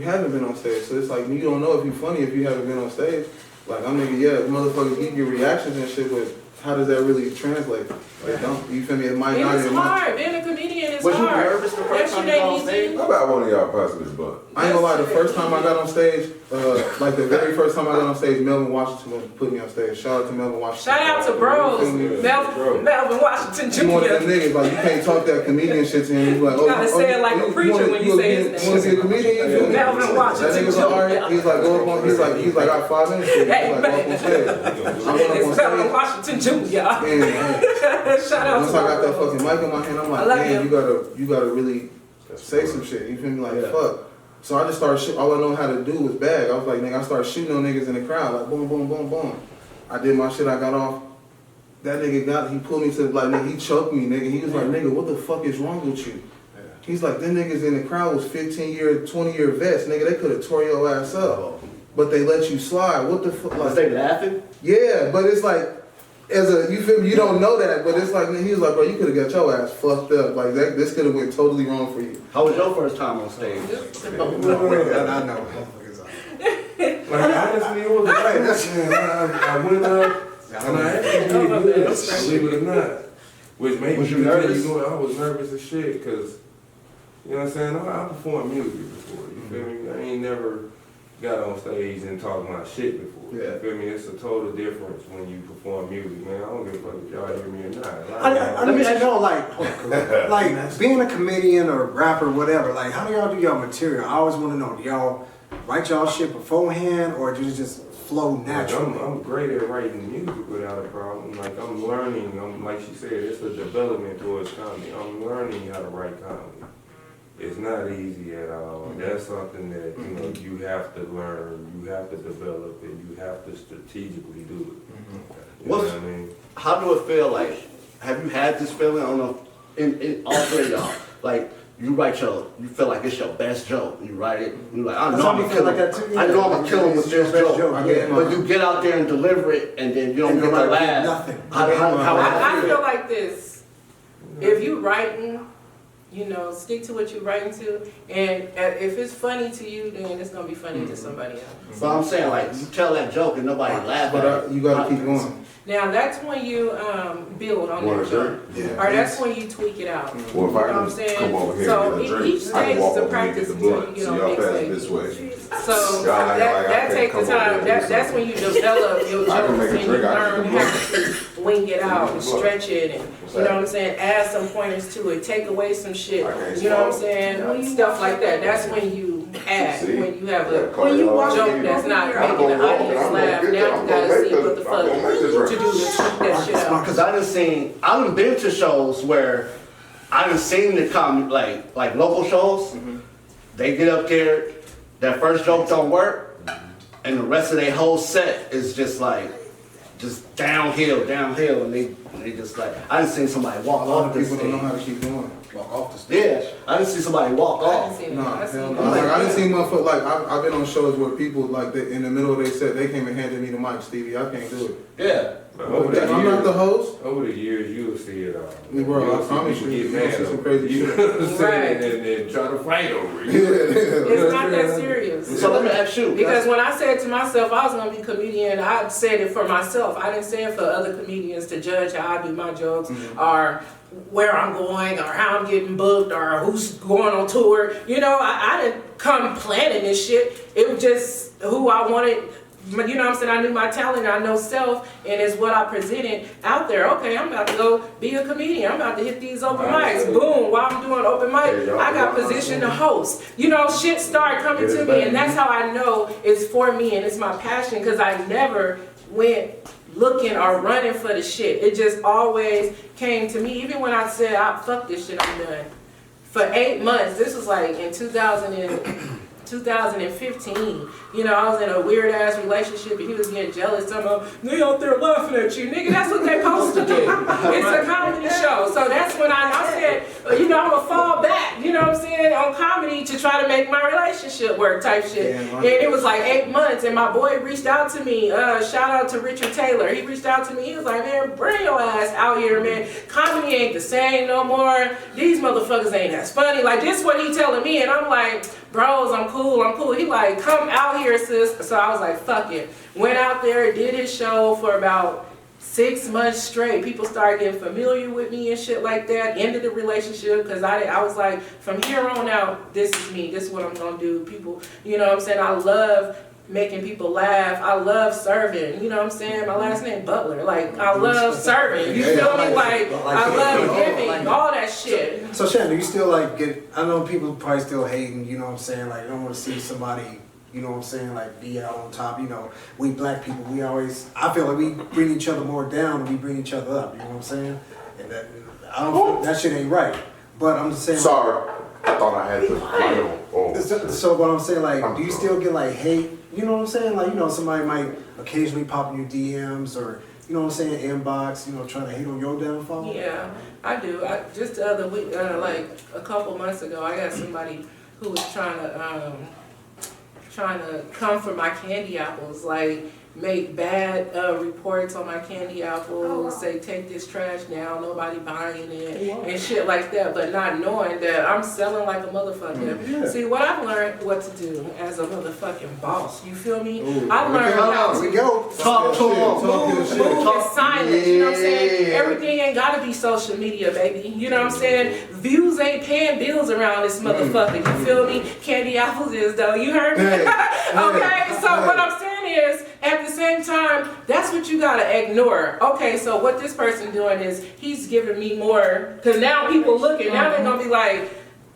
haven't been on stage. So it's like you don't know if you're funny if you haven't been on stage. Like I'm nigga, yeah, motherfuckers give your reactions and shit, but how does that really translate? Like, you feel me? It might not. It's hard. Being a comedian is hard. Was you nervous the first time you got on stage? How about one of y'all passing this blunt? I ain't gonna lie, the first time I got on stage, like the very first time I got on stage, Melvin Washington put me on stage. Shout out to Melvin Washington. Shout out to bros. Melvin Washington Jr. You one of them niggas, like you can't talk that comedian shit to him. He's like, You gotta say it like a preacher when you say his name. You wanna be a comedian? You feel me? Melvin Washington That nigga's alright. He's like, go up on, he's like, I got 5 minutes for you. He's like, go up on stage. I went up on It's Melvin stage. Washington Jr. And Shout out once to I got that bros. fucking mic in my hand, I'm I like, love damn, him. you gotta really say some shit. You feel me? Like, Yeah. fuck. So I just started shooting. All I know how to do was bag. I was like, nigga, I started shooting on niggas in the crowd. Like, boom, boom, boom, boom. I did my shit. I got off. That nigga he pulled me to, like, nigga, he choked me, nigga. He was like, nigga, what the fuck is wrong with you? He's like, them niggas in the crowd was 15-year, 20-year vets. Nigga, they could have tore your ass up. But they let you slide. What the fuck? Was they laughing? Yeah, but it's like, you feel me? You don't know that, but it's like, he was like, bro, you could have got your ass fucked up. Like, this could have went totally wrong for you. How was your first time on stage? I know. Like, honestly, it was right. I went up and I actually did good, believe it or not. Which made Was me you nervous? I was nervous as shit because, you know what I'm saying? I performed music before, you feel me? I ain't never got on stage and talked my shit before. Yeah. You feel me? It's a total difference when you perform music, man. I don't give a fuck if y'all hear me or not. Let me know, like being a comedian or rapper, whatever. Like, how do y'all do y'all material? I always want to know. Do y'all write y'all shit beforehand, or do you just flow naturally? I'm great at writing music without a problem. Like, I'm learning. Like she said, it's a development towards comedy. I'm learning how to write comedy. It's not easy at all. That's something that you have to learn, you have to develop, and you have to strategically do it. You know what I mean? How do it feel like? Have you had this feeling in all three of y'all? Like you feel like it's your best joke. You write it. You like, I know I'm gonna kill him. I know I'm gonna kill him with this joke. But you get out there and deliver it, and then you don't get the laugh. Nothing. I feel like this. If you writing, stick to what you're writing to, and if it's funny to you, then it's gonna be funny to somebody else. But I'm saying, like, you tell that joke and nobody laughs. But you gotta keep going. Now that's when you build on that joke, or that's when you tweak it out. Well, if I You know what I'm can saying? come over here So and get a each drink, I stage can walk is a over here and practice get the until you blunt. get So on y'all big pass stage. this way. So Y'all act like I that can't takes the come over time. here and do That's when you develop your I can jokes make a and you drink, I can learn get how to wing it out and stretch it and, you know what I'm saying, add some pointers to it, take away some shit, you know what I'm saying, stuff like that. That's when you add, when you have a joke that's not making the audience laugh. Now you gotta see what the fuck to do to tweak that shit out. Because I done been to shows where I done seen the like local shows. They get up there, that first joke don't work, and the rest of their whole set is just downhill, and they just like, I done seen somebody walk off the stage. People don't know how to keep going. Walk off the stage. Yeah, I didn't see somebody walk off. I didn't see motherfuckers, like, I've been on shows where people, like, in the middle of their set, they came and handed me the mic, Stevie, I can't do it. Yeah. I'm not the host. Over the years, you'll see it all. Bro, I promise you, get you'll mad see some over crazy it. You shit. know what I'm saying? Right. And try to fight over it. It's not that serious. So let me ask you. Because when I said to myself I was gonna be a comedian, I said it for myself. I didn't say it for other comedians to judge how I do my jokes or where I'm going or how I'm getting booked or who's going on tour. You know, I didn't come planning this shit. It was just who I wanted. You know what I'm saying? I knew my talent, I know self, and it's what I presented out there. Okay, I'm about to go be a comedian. I'm about to hit these open mics. Boom, while I'm doing open mic, I got positioned to host. You know, shit started coming to me, and that's how I know it's for me and it's my passion, because I never went looking or running for the shit. It just always came to me. Even when I said, fuck this shit, I'm done. For 8 months, this was like in 2015, you know, I was in a weird ass relationship and he was getting jealous. Somehow, they out there laughing at you, nigga. That's what they supposed to do. It's a comedy show, so that's when I said, you know, I'm gonna fall back, you know what I'm saying, on comedy to try to make my relationship work, type shit. And it was like 8 months, and my boy reached out to me. Shout out to Richard Taylor. He reached out to me. He was like, man, bring your ass out here, man. Comedy ain't the same no more. These motherfuckers ain't as funny. Like, this what he telling me, and I'm like, bros, I'm cool. He like, come out here, sis. So I was like, fuck it. Went out there, did his show for about 6 months straight. People started getting familiar with me and shit like that. Ended the relationship because I was like, from here on out, this is me. This is what I'm gonna do. People, you know what I'm saying? I love making people laugh. I love serving. You know what I'm saying? My last name Butler. Like, I love serving. You feel me? Like, I love giving, all that shit. So Shannon, do you still like I know people probably still hating, you know what I'm saying? Like, I don't want to see somebody, you know what I'm saying, like be out on top. You know, we black people, I feel like we bring each other more down than we bring each other up. You know what I'm saying? And that shit ain't right. But I'm just saying. Sorry, I thought I had to. So what I'm saying, like, do you still get like hate? You know what I'm saying? Like, you know, somebody might occasionally pop in your DMs or, you know what I'm saying, inbox, you know, trying to hate on your downfall? Yeah, I do. Just the other week, like a couple months ago, I got somebody who was trying to come for my candy apples, like make bad reports on my candy apples, say take this trash down, nobody buying it, and shit like that, but not knowing that I'm selling like a motherfucker. Yeah. See, what I've learned what to do as a motherfucking boss, you feel me? I learned how to talk to move in silence, you know what I'm saying? Everything ain't gotta be social media, baby. You know what I'm saying? Views ain't paying bills around this motherfucker, you feel me? Candy apples is though, you heard me? Okay, so what I'm saying is, at the same time, that's what you gotta ignore. Okay, so what this person doing is he's giving me more, because now people looking, now they're gonna be like,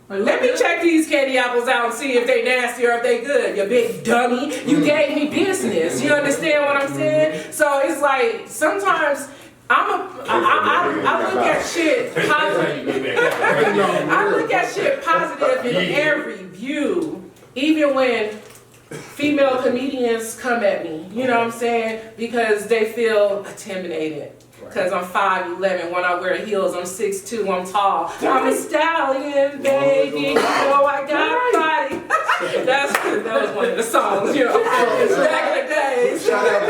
let me check these candy apples out and see if they nasty or if they good, you big dummy. You gave me business. You understand what I'm saying? So it's like, sometimes I look at shit positive. I look at shit positive in every view, even when female comedians come at me, you know what I'm saying? Because they feel intimidated. Because I'm 5'11", when I wear heels, I'm 6'2", I'm tall. I'm a stallion, baby, you know I got body. That was one of the songs, you know, back in the days. Shout out,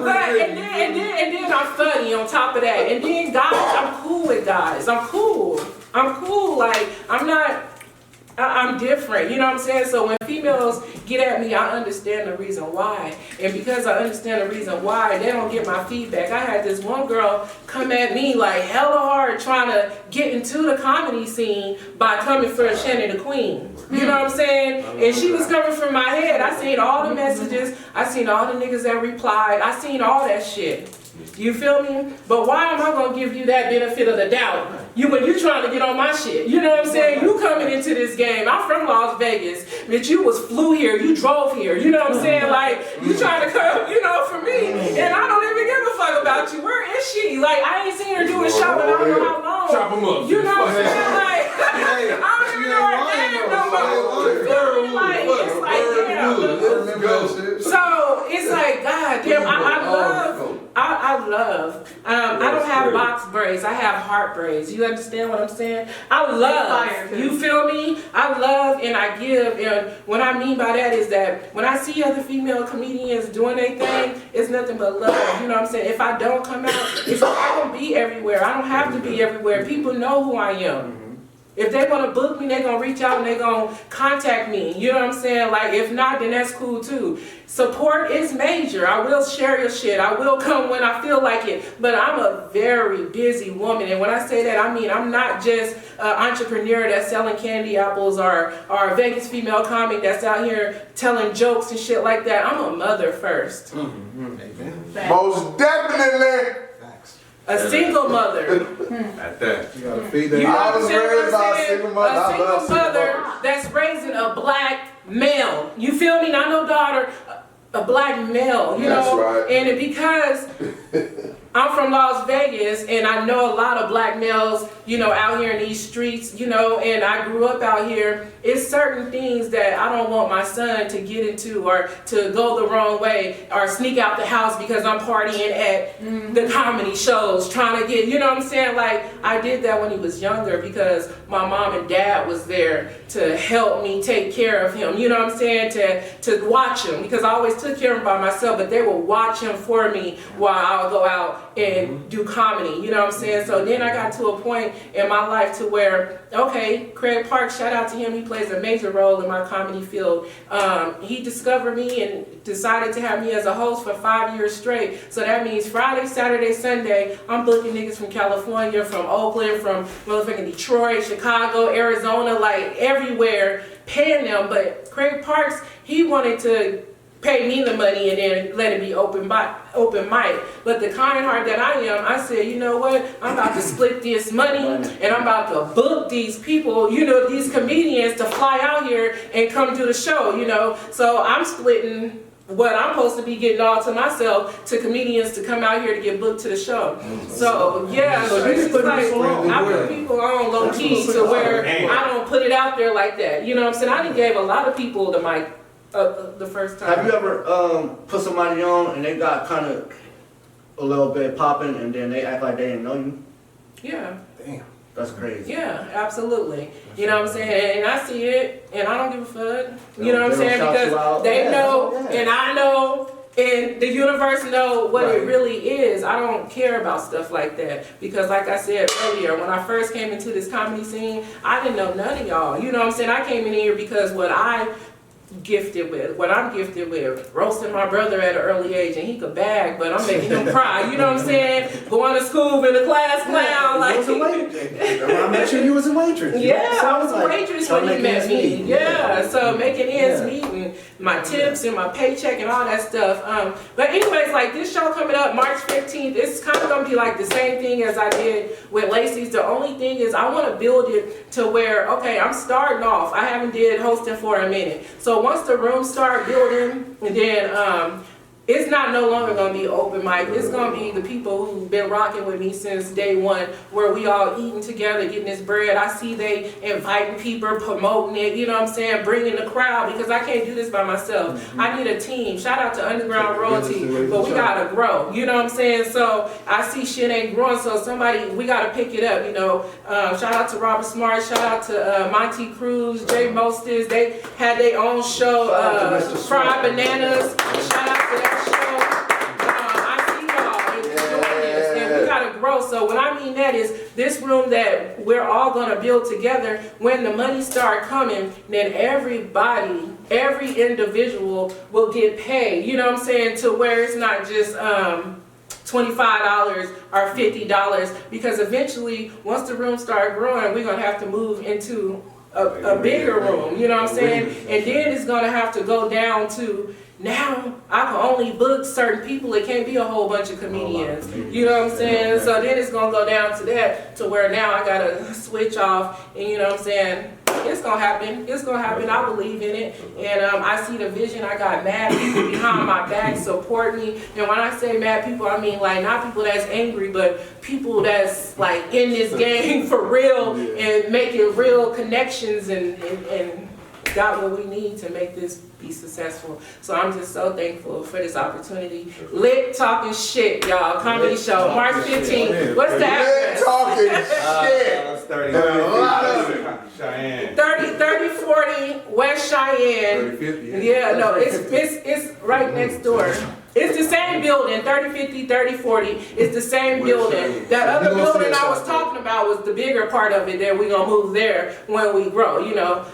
and then I'm funny on top of that. And then guys, I'm cool with guys. I'm cool. Like, I'm different, you know what I'm saying? So when females get at me, I understand the reason why. And because I understand the reason why, they don't get my feedback. I had this one girl come at me like hella hard trying to get into the comedy scene by coming for Shannon Da Queen. You know what I'm saying? And she was coming from my head. I seen all the messages. I seen all the niggas that replied. I seen all that shit. You feel me? But why am I gonna give you that benefit of the doubt? When you trying to get on my shit. You know what I'm saying? You coming into this game. I'm from Las Vegas. Bitch, you flew here. You drove here. You know what I'm saying? Like, you trying to come, for me. And I don't even give a fuck about you. Where is she? Like, I ain't seen her doing shopping. I don't know how long. Chop 'em up. You know what I'm saying? Like, I don't even know her name no more. You feel me? Like, it's like, damn. So, it's like, God damn, I love. I don't have box braids. I have heart braids. You understand what I'm saying? I love. You feel me? I love and I give. And what I mean by that is that when I see other female comedians doing their thing, it's nothing but love. You know what I'm saying? If I don't come out, I don't be everywhere. I don't have to be everywhere. People know who I am. If they want to book me, they're going to reach out and they're going to contact me. You know what I'm saying? Like, if not, then that's cool too. Support is major. I will share your shit. I will come when I feel like it. But I'm a very busy woman. And when I say that, I mean, I'm not just an entrepreneur that's selling candy apples or a Vegas female comic that's out here telling jokes and shit like that. I'm a mother first. Most definitely. A single mother. At that. You gotta feed them. You I was understand what raised I'm by a saying? single mother. I A single love single mother mothers. that's raising a black male. You feel me? Not no daughter, a black male. You That's know? right. And because I'm from Las Vegas and I know a lot of black males, out here in these streets, and I grew up out here, it's certain things that I don't want my son to get into or to go the wrong way or sneak out the house because I'm partying at the comedy shows trying to get, you know what I'm saying? Like, I did that when he was younger because my mom and dad was there to help me take care of him, you know what I'm saying? To watch him, because I always took care of him by myself, but they would watch him for me while I would go out and do comedy, you know what I'm saying? So then I got to a point in my life to where, okay, Craig Park, shout out to him, he plays a major role in my comedy field. He discovered me and decided to have me as a host for 5 years straight. So that means Friday, Saturday, Sunday, I'm booking niggas from California, from Oakland, from motherfucking Detroit, Chicago, Arizona, like everywhere, paying them. But Craig Parks, he wanted to pay me the money and then let it be open mic. But the kind heart that I am, I said, you know what? I'm about to split this money and I'm about to book these people, these comedians to fly out here and come do the show, So I'm splitting what I'm supposed to be getting all to myself to comedians to come out here to get booked to the show. So yeah, so it's like I put people on low key to where I don't put it out there like that. You know what I'm saying? I done gave a lot of people the mic the first time. Have you ever put somebody on and they got kind of a little bit popping and then they act like they didn't know you? Yeah. Damn. That's crazy. Yeah, absolutely. You know what I'm saying? And I see it and I don't give a fuck. You know what I'm saying? Because they know and I know and the universe know what it really is. I don't care about stuff like that. Because like I said earlier, when I first came into this comedy scene, I didn't know none of y'all. You know what I'm saying? I came in here because what I'm gifted with, roasting my brother at an early age, and he could bag, but I'm making him cry. You know what I'm saying? Going to school in the class clown, like. I met you was a waitress. Yeah, I was a waitress when he met me. Yeah, so making ends meet and my tips and my paycheck and all that stuff. But anyways, like this show coming up March 15th, it's kind of gonna be like the same thing as I did with Lacey's. The only thing is I want to build it to where, okay, I'm starting off. I haven't did hosting for a minute. So once the rooms start building, and then it's not no longer going to be open mic. It's going to be the people who've been rocking with me since day one, where we all eating together, getting this bread. I see they inviting people, promoting it, you know what I'm saying, bringing the crowd, because I can't do this by myself. I need a team. Shout out to Underground Royalty, but we got to grow, you know what I'm saying? So I see shit ain't growing, so we got to pick it up, you know. Shout out to Robert Smart, shout out to Monty Cruz, Jay Mostes. They had their own show, Fried Bananas. Shout out to that show. I see y'all enjoying this, and we gotta grow. So what I mean that is this room that we're all gonna build together. When the money start coming, then everybody, every individual will get paid. You know what I'm saying? To where it's not just $25 or $50, because eventually, once the room start growing, we're gonna have to move into a bigger room. You know what I'm saying? And then it's gonna have to go down to now I can only book certain people. It can't be a whole bunch of comedians. You know what I'm saying? So then it's gonna go down to that, to where now I gotta switch off, and you know what I'm saying? It's gonna happen. It's gonna happen. I believe in it, and I see the vision. I got mad people behind my back support me, and when I say mad people, I mean like not people that's angry, but people that's like in this game for real and making real connections and got what we need to make this be successful. So I'm just so thankful for this opportunity. Lit Talking Shit, y'all. Comedy show, March 15th. What's the address? Lit Talking Shit. 3040 West Cheyenne. 3050. Yeah, no, it's right next door. It's the same building, 3050, 3040. It's the same building. That other building I was talking about was the bigger part of it that we're gonna move there when we grow, you know.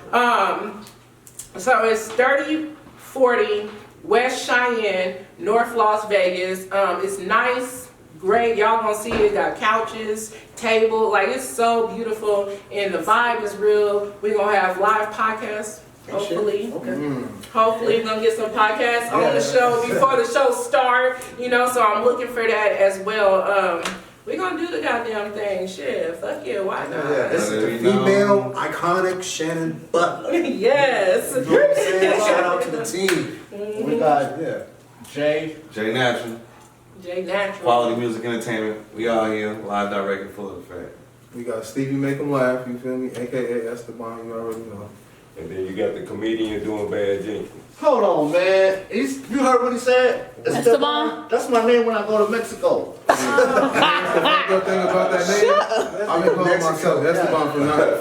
So it's 3040 West Cheyenne, North Las Vegas. It's nice, great. Y'all gonna see it. Got couches, table, like it's so beautiful, and the vibe is real. We're gonna have live podcasts. Hopefully, hopefully we're gonna get some podcasts on the show before the show start, you know, so I'm looking for that as well. We're gonna do the goddamn thing, shit, fuck yeah, why not? Yeah, this is the female iconic Shannon Butler. Yes. You know what I'm saying? Shout out to the team. We got Jay Natural. Jay Natural. Quality Music Entertainment. We all here, live directed, full of effect. We got Stevie Make 'em Laugh, you feel me? AKA Esteban, you already know. And then you got the comedian doing Bad Jenkins. Hold on, man. You heard what he said? Esteban? That's my name when I go to Mexico. The good thing about that name, I've been calling myself Esteban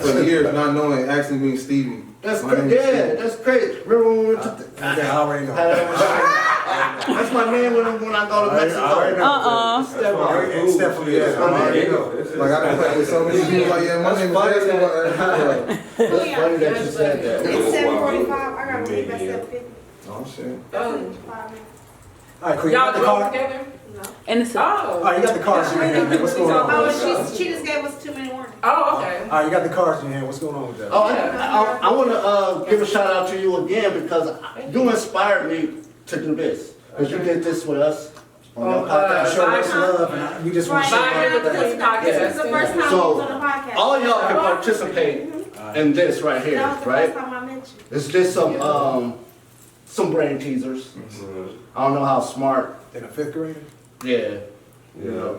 for years, not knowing, actually being Stevie. That's crazy. Yeah, that's crazy. Remember when we went to I already know. that's my name when I go to Mexico. Stephanie, yeah. Like I can play with so many people, like, yeah, my name is Esteban. That's funny that you said that. It's 7:45. I gotta leave at 7:50. Oh shit. Oh, All right, Queen, you y'all got the drove car? together? And it's Oh. All right, you got the cars in your hand. What's going on? Oh, she just gave us 2 minute warning. Oh, okay. All right, you got the cars in your hand. What's going on with that? Oh, I want to give a shout out to you again because you inspired me to do this. Because you did this with us on your podcast. Show us love, and we just want to show Bye, love. with the Queen podcast. This is the first time So, we was on the podcast. all y'all can participate in this right here, That was the right? first time I met you. It's just some brain teasers. I don't know how smart. In a 5th grader? Yeah. Yeah.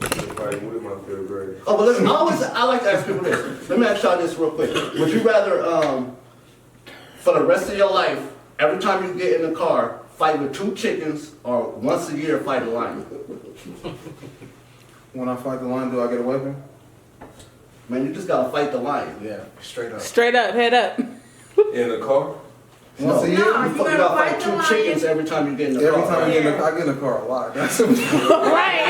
Everybody with my 5th grade. Oh, but listen, I like to ask people this. Let me ask y'all this real quick. Would you rather, for the rest of your life, every time you get in the car, fight with 2 chickens, or once a year fight a lion? When I fight the lion, do I get a weapon? Man, you just gotta fight the lion. Yeah, straight up. straight up, head up. In the car? Once a year? You you gotta gotta fight fight 2 the chickens lion. every time you get in the Every car. time I get in the car a lot. That's Right.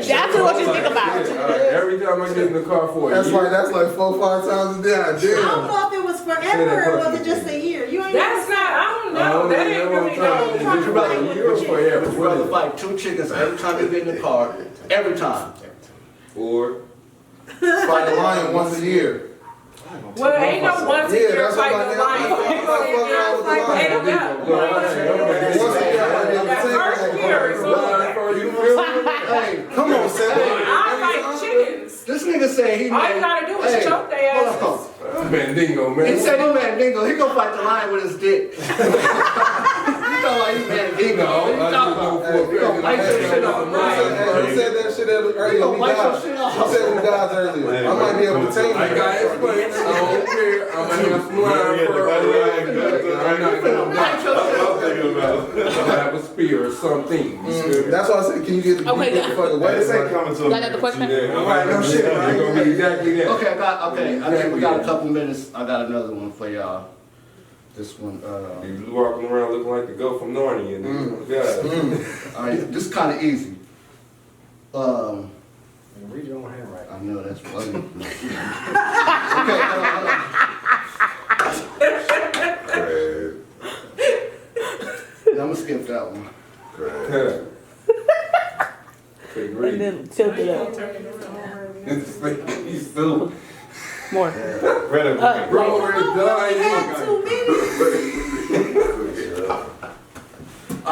That's what you think about. Every time I get in the car for a year. like 4-5 times a day. I don't know if it was forever or was it just a year. You ain't That's not, I don't know. That ain't really no. Would you rather fight 2 chickens every time you get in the car? Every time. Or Fight the lion once a year. Well, ain't no once a Yeah, year that's what fight I'm the like, lion. I'm like, Ain't no doubt. Once a year, That first year is over. Hey, come on, Sam. I fight chickens. this nigga said he All you gotta do is choke their asses. Hold on. Mandingo, He man. said he Mandingo. He gonna fight the lion with his dick. You talking like you Mandingo. What you talking about? He gonna bite your shit off. He said that shit earlier. He gonna We bite your died. shit He off. said we died earlier. I might be able to tame I got him. explain. I don't care. I'm gonna have some line for I'm not gonna Bite your shit off. I'm gonna have a spear or something. That's why I said, can you get the Okay, fucking weapon? Y'all got the question? Alright, no shit. It's gonna be exactly that. Okay, I think we got a couple minutes. I got another one for y'all. This one, You walking around looking like the goat from Narnia. all right, this kind of easy. Read your own handwriting. I know that's funny. Okay, I'm gonna skip that one. Couldn't And read. then tilt it up. He's still. More. Bro, We had 2 minutes.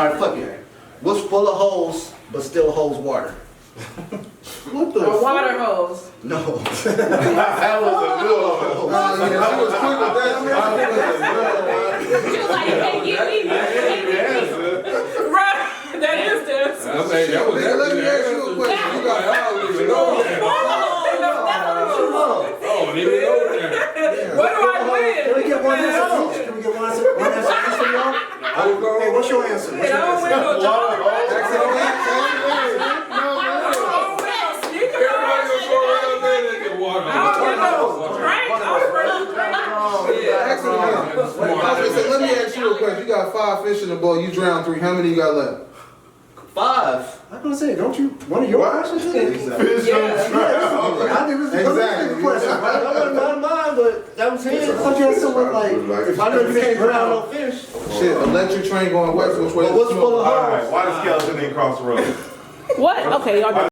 Alright, fuck it. What's full of holes but still holds water? What the? A water hose. No. That was a good one. Yeah, she was quick with that. She was like, hey, give me. Right. That is the answer. Nigga, let me ask you a question. You got What do I win? Can we get one answer each? Can we get one answer each from y'all? Hey, what's your answer? I don't win no job. Let me ask you a question. You got 5 fish in the bowl. You drown 3. How many you got left? 5. I'm gonna say, don't you? One of your questions? Fish don't drown. I think it's a question. That wasn't mine, but that was his. I thought you had someone like, If I know you can't drown no fish. Shit, electric train going west. Which way? But what's full of All right, holes? why the skeleton didn't cross the road? What? Okay, y'all.